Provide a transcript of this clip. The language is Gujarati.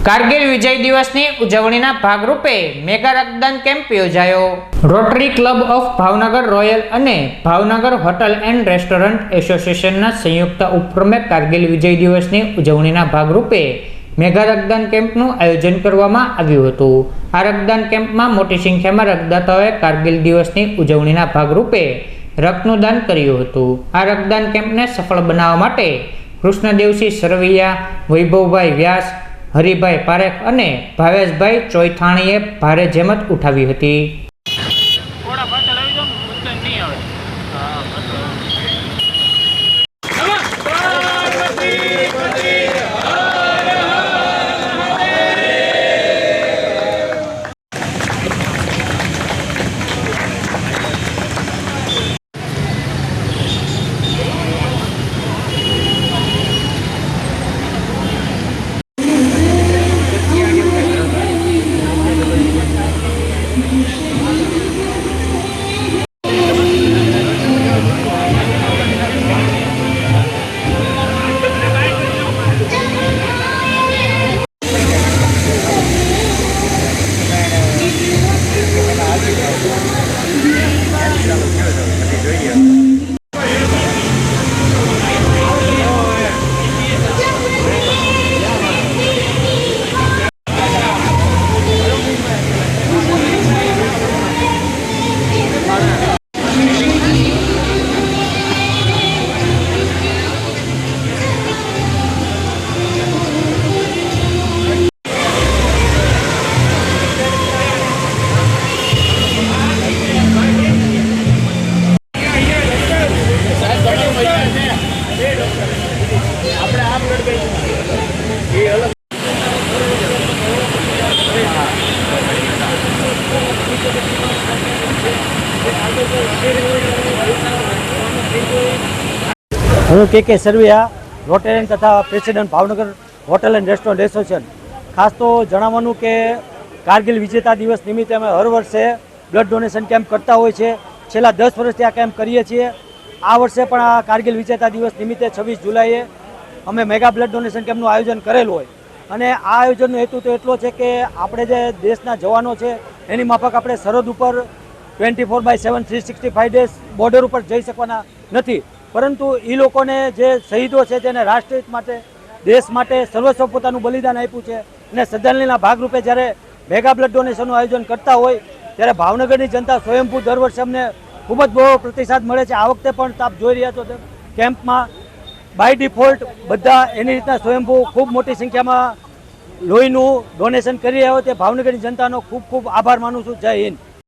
કારગિલ વિજય દિવસની ઉજવણીના ભાગરૂપે મેગા રક્તદાન કેમ્પ યોજાયો। Rotary club of Bhavnagar royal અને ભાવનગર હોટલ એન્ડ રેસ્ટોરન્ટ એસોસિએશનના સંયુક્ત ઉપક્રમે કારગિલ વિજય દિવસની ઉજવણીના ભાગરૂપે મેગા રક્તદાન કેમ્પનું આયોજન કરવામાં આવ્યું હતું। આ રક્તદાન કેમ્પમાં મોટી સંખ્યામાં રક્તદાતાઓએ કારગિલ દિવસની ઉજવણીના ભાગરૂપે રક્તનું દાન કર્યું હતું। આ રક્તદાન કેમ્પને સફળ બનાવવા માટે કૃષ્ણદેવસિંહ સરવૈયા, વૈભવભાઈ વ્યાસ, હરિભાઈ પારેખ અને ભાવેશભાઈ ચોઈથાણીએ ભારે જહેમત ઉઠાવી હતી। હું કે સરવૈયા, રોટેરિયન તથા president Bhavnagar hotel and restaurant association. ખાસ તો જણાવવાનું કે કારગિલ વિજેતા દિવસ નિમિત્તે અમે હર વર્ષે બ્લડ ડોનેશન કેમ્પ કરતા હોય છે। છેલ્લા 10 વર્ષથી આ કેમ્પ કરીએ છીએ। આ વર્ષે પણ આ કારગિલ વિજેતા દિવસ નિમિત્તે 26 જુલાઈએ અમે મેગા બ્લડ ડોનેશન કેમ્પનું આયોજન કરેલું હોય અને આ આયોજનનો હેતુ તો એટલો છે કે આપણે જે દેશના જવાનો છે એની માફક આપણે સરહદ ઉપર 24/7 365 ડેઝ બોર્ડર ઉપર જઈ શકવાના નથી, પરંતુ એ લોકોને જે શહીદો છે જેને રાષ્ટ્રહિત માટે, દેશ માટે સર્વસ્વ પોતાનું બલિદાન આપ્યું છે અને શ્રદ્ધાંજલિના ભાગરૂપે જ્યારે મેગા બ્લડ ડોનેશનનું આયોજન કરતા હોય ત્યારે ભાવનગરની જનતા સ્વયંભૂ દર વર્ષે અમને ખૂબ જ બહુ પ્રતિસાદ મળે છે। આ વખતે પણ આપ જોઈ રહ્યા છો કેમ્પમાં બાય ડિફોલ્ટ બધા એની રીતના સ્વયંભૂ ખૂબ મોટી સંખ્યામાં લોહીનું ડોનેશન કરી રહ્યા હોય તે ભાવનગરની જનતાનો ખૂબ ખૂબ આભાર માનું છું। જય હિન્દ।